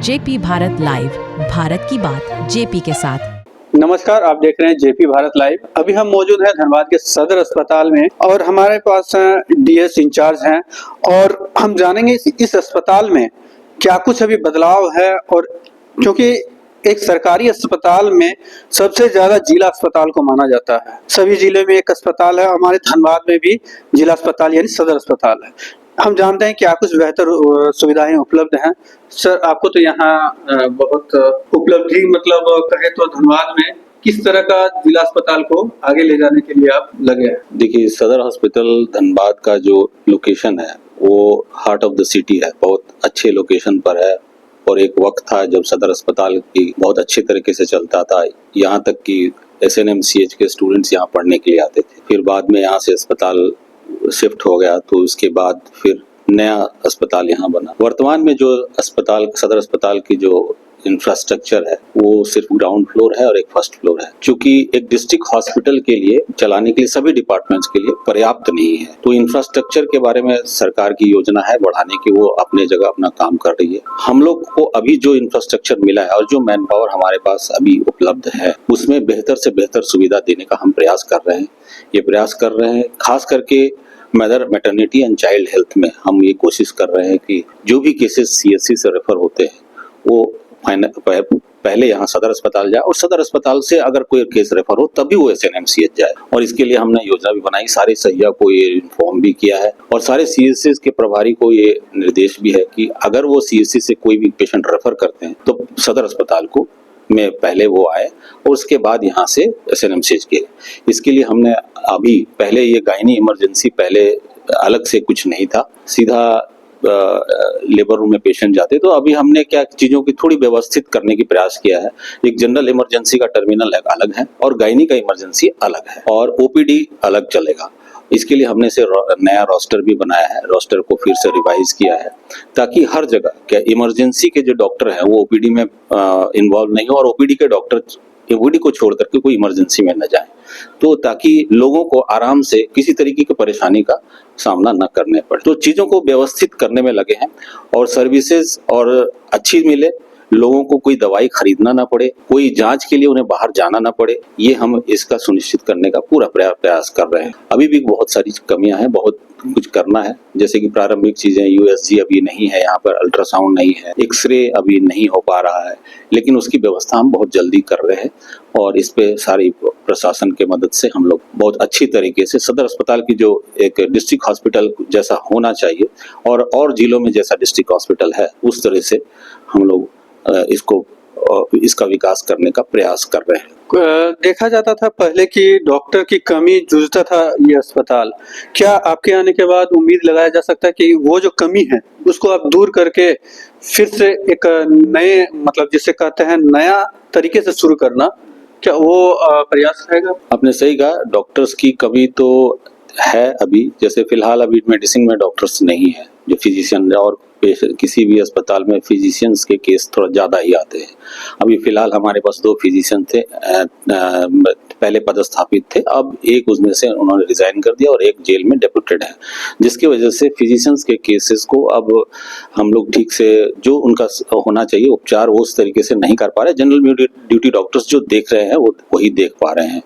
JP Bharat live, Bharat की बात JP के साथ। नमस्कार, आप देख रहे हैं जेपी भारत लाइव। अभी हम मौजूद हैं धनबाद के सदर अस्पताल में और हमारे पास डीएस इंचार्ज हैं और हम जानेंगे इस अस्पताल में क्या कुछ अभी बदलाव है। और क्योंकि एक सरकारी अस्पताल में सबसे ज्यादा जिला अस्पताल को माना जाता है, सभी जिले में एक अस्पताल है, हमारे धनबाद में भी जिला अस्पताल यानी सदर अस्पताल है। हम जानते हैं क्या कुछ बेहतर सुविधाएं उपलब्ध हैं। सर, आपको तो यहाँ बहुत उपलब्धि मतलब कहे तो धनबाद में किस तरह का जिला अस्पताल को आगे ले जाने के लिए आप लगे हैं? देखिए, सदर हॉस्पिटल धनबाद का जो लोकेशन है वो हार्ट ऑफ द सिटी है, बहुत अच्छे लोकेशन पर है। और एक वक्त था जब सदर अस्पताल की बहुत अच्छे तरीके से चलता था, यहाँ तक कि SNMCH के स्टूडेंट्स यहाँ पढ़ने के लिए आते थे। फिर बाद में यहाँ से अस्पताल शिफ्ट हो गया, तो उसके बाद फिर नया अस्पताल यहाँ बना। वर्तमान में जो अस्पताल सदर अस्पताल की जो इंफ्रास्ट्रक्चर है वो सिर्फ ग्राउंड फ्लोर है और एक फर्स्ट फ्लोर है, क्योंकि एक डिस्ट्रिक्ट हॉस्पिटल के लिए चलाने के लिए सभी डिपार्टमेंट्स के लिए पर्याप्त नहीं है। तो इंफ्रास्ट्रक्चर के बारे में सरकार की योजना है बढ़ाने की, वो अपने जगह अपना काम कर रही है। हम लोग को अभी जो इंफ्रास्ट्रक्चर मिला है और जो मैन पावर हमारे पास अभी उपलब्ध है उसमें बेहतर से बेहतर सुविधा देने का हम प्रयास कर रहे हैं। ये प्रयास कर रहे हैं खास करके mother maternity and child health में हम ये कोशिश कर रहे हैं कि जो भी केसेस CSC से रेफर होते हैं वो पहले यहाँ सदर अस्पताल जाए और सदर अस्पताल से अगर कोई केस रेफर हो तभी वो SNMCH जाए। और इसके लिए हमने योजना भी बनाई, सारे सहिया को ये इन्फॉर्म भी किया है और सारे CSC के प्रभारी को ये निर्देश भी है कि अगर वो CSC से कोई भी पेशेंट रेफर करते हैं तो सदर अस्पताल को में पहले वो आए और उसके बाद यहाँ से SNMCH के। इसके लिए हमने अभी पहले ये गायनी इमरजेंसी पहले अलग से कुछ नहीं था, सीधा लेबर रूम में पेशेंट जाते, तो अभी हमने क्या चीजों की थोड़ी व्यवस्थित करने की प्रयास किया है। एक जनरल इमरजेंसी का टर्मिनल अलग है और गायनी का इमरजेंसी अलग है और OPD अलग चलेगा। इसके लिए हमने से नया रोस्टर भी बनाया है, रोस्टर को फिर से रिवाइज किया है ताकि हर जगह क्या इमरजेंसी के जो डॉक्टर हैं वो OPD में इन्वॉल्व नहीं हो और OPD के डॉक्टर OPD को छोड़ करके कोई इमरजेंसी में न जाए, तो ताकि लोगों को आराम से किसी तरीके की परेशानी का सामना न करने पड़े। तो चीजों को व्यवस्थित करने में लगे हैं और सर्विसेज और अच्छी मिले, लोगों को कोई दवाई खरीदना ना पड़े, कोई जांच के लिए उन्हें बाहर जाना ना पड़े, ये हम इसका सुनिश्चित करने का पूरा प्रयास कर रहे हैं। अभी भी बहुत सारी कमियां हैं, बहुत कुछ करना है, जैसे कि प्रारंभिक चीजें USG अभी नहीं है, यहाँ पर अल्ट्रासाउंड नहीं है, एक्सरे अभी नहीं हो पा रहा है, लेकिन उसकी व्यवस्था हम बहुत जल्दी कर रहे हैं और इस पे सारी प्रशासन के मदद से हम लोग बहुत अच्छी तरीके से सदर अस्पताल की जो एक डिस्ट्रिक्ट हॉस्पिटल जैसा होना चाहिए और जिलों में जैसा डिस्ट्रिक्ट हॉस्पिटल है उस तरह से हम लोग इसका विकास करने का प्रयास कर रहे हैं। देखा जाता था पहले कि डॉक्टर की कमी जूझता था ये अस्पताल, क्या आपके आने के बाद उम्मीद लगाया जा सकता है कि वो जो कमी है उसको आप दूर करके फिर से एक नए मतलब जिसे कहते हैं नया तरीके से शुरू करना, क्या वो प्रयास रहेगा? आपने सही कहा, डॉक्टर्स की कमी तो है अभी, जैसे फिलहाल अभी मेडिसिन में डॉक्टर्स नहीं है जो फिजिशियन, और किसी भी अस्पताल में फिजिशियंस के केस थोड़ा ज़्यादा ही आते हैं। अभी फिलहाल हमारे पास 2 फिजिशियन थे, पहले पदस्थापित थे, अब एक उसमें से उन्होंने रिजाइन कर दिया और एक जेल में डेप्यूटेड है, जिसकी वजह से फिजिशियंस के केसेस को अब हम लोग ठीक से जो उनका होना चाहिए उपचार वो उस तरीके से नहीं कर पा रहे। जनरल ड्यूटी डॉक्टर्स जो देख रहे हैं वो वही देख पा रहे हैं।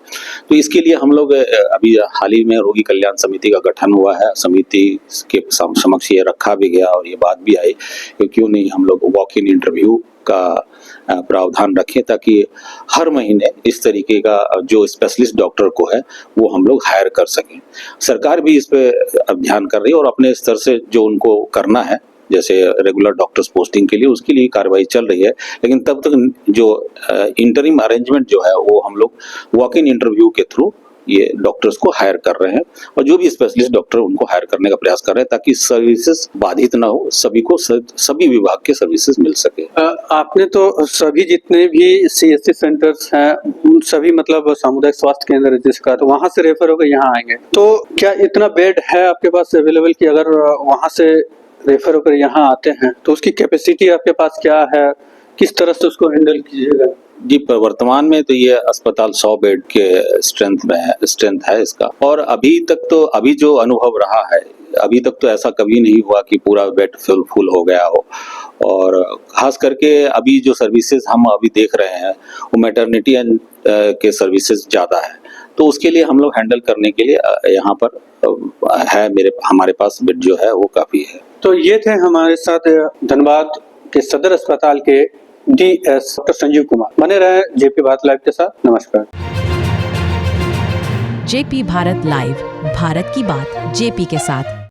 तो इसके लिए हम लोग अभी हाल ही में रोगी कल्याण समिति का गठन हुआ है, समिति के समक्ष ये रखा भी गया और ये बात भी आई कि क्यों नहीं हम लोग वॉक इन इंटरव्यू का प्रावधान रखें ताकि हर महीने इस तरीके का जो स्पेशलिस्ट डॉक्टर को है वो हम लोग हायर कर सकें। सरकार भी इस पे ध्यान कर रही है और अपने स्तर से जो उनको करना है जैसे रेगुलर डॉक्टर्स पोस्टिंग के लिए उसके लिए कार्रवाई चल रही है, लेकिन तब तक जो इंटरिम अरेंजमेंट जो है वो हम लोग वॉक इन इंटरव्यू के थ्रू ये डॉक्टर्स को हायर कर रहे हैं और जो भी स्पेशलिस्ट डॉक्टर उनको हायर करने का प्रयास कर रहे हैं ताकि सर्विसेज बाधित ना हो, सभी को सभी विभाग के सर्विसेज मिल सके। आपने तो सभी जितने भी CSC सेंटर्स हैं उन सभी मतलब सामुदायिक स्वास्थ्य केंद्र जिसका, तो वहां से रेफर होकर यहाँ आएंगे, तो क्या इतना बेड है आपके पास अवेलेबल कि अगर वहां से रेफर होकर यहाँ आते हैं तो उसकी कैपेसिटी आपके पास क्या है, किस तरह से उसको हैंडल कीजिएगा? जी, वर्तमान में तो ये अस्पताल 100 बेड के स्ट्रेंथ है इसका, और अभी जो अनुभव रहा है अभी तक तो ऐसा कभी नहीं हुआ कि पूरा बेड फुल हो गया हो और खास करके अभी जो सर्विसेज हम अभी देख रहे हैं वो मैटरनिटी एंड के सर्विसेज ज़्यादा है, तो उसके लिए हम लोग हैंडल करने के लिए यहाँ पर है हमारे पास बेड जो है वो काफ़ी है। तो ये थे हमारे साथ धनबाद के सदर अस्पताल के DS डॉक्टर संजीव कुमार। बने रहे जेपी भारत लाइव के साथ। नमस्कार। जेपी भारत लाइव, भारत की बात जेपी के साथ।